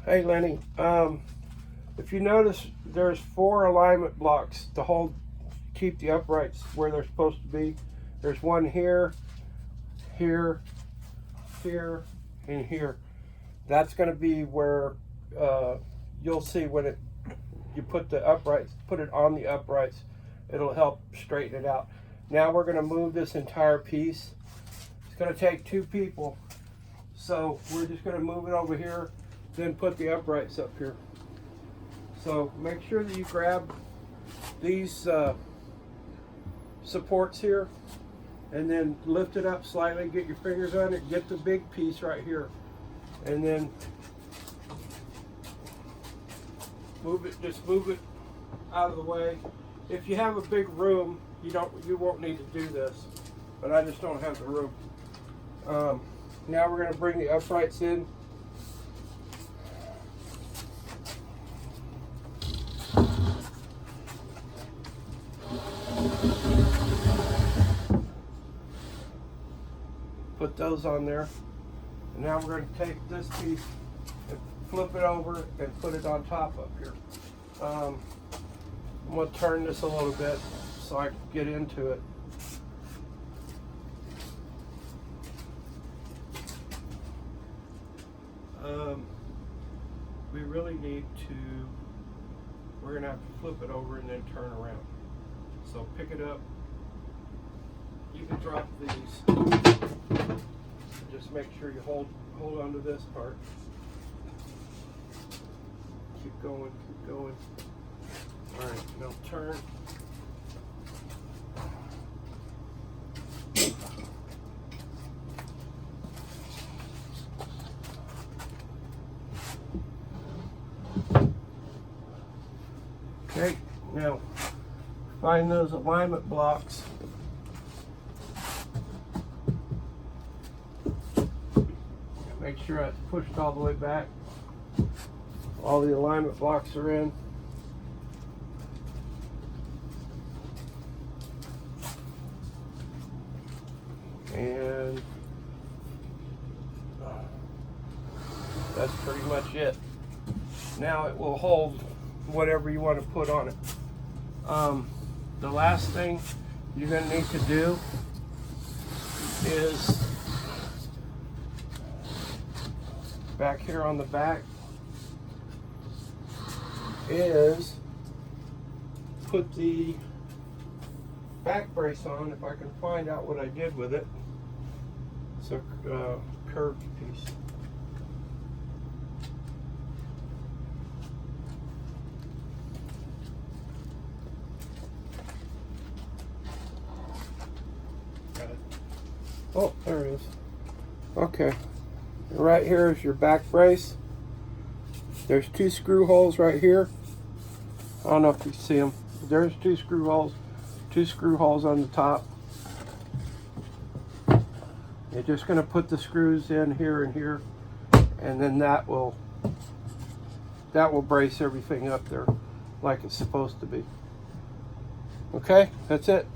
Hey Lenny, if you notice, there's 4 alignment blocks to keep the uprights where they're supposed to be. There's one here, here, here, and here. That's going to be where you'll see when you put the uprights, put it on the uprights, it'll help straighten it out. Now we're going to move this entire piece. It's going to take 2 people, so we're just going to move it over here, then put the uprights up here. So make sure that you grab these supports here and then lift it up slightly, get your fingers on it, get the big piece right here, and then just move it out of the way. If you have a big room, you won't need to do this, but I just don't have the room. Now we're going to bring the uprights in. Put those on there. And now we're going to take this piece and flip it over and put it on top up here. I'm going to turn this a little bit so I can get into it. We really need to, we're going to have to flip it over and then turn around. So pick it up. You can drop these. Just make sure you hold onto this part. Keep going, keep going. All right, now turn. Okay, now find those alignment blocks. Make sure it's pushed all the way back. All the alignment blocks are in. And that's pretty much it. Now it will hold whatever you want to put on it. The last thing you're going to need to do is back here on the back is put the back brace on, if I can find out what I did with it. It's a curved piece. Got it. Oh, there it is. Okay. Right here is your back brace. There's 2 screw holes right here. I don't know if you see them. There's 2 screw holes. 2 screw holes on the top. You're just going to put the screws in here and here, and then that will brace everything up there like it's supposed to be. Okay, that's it.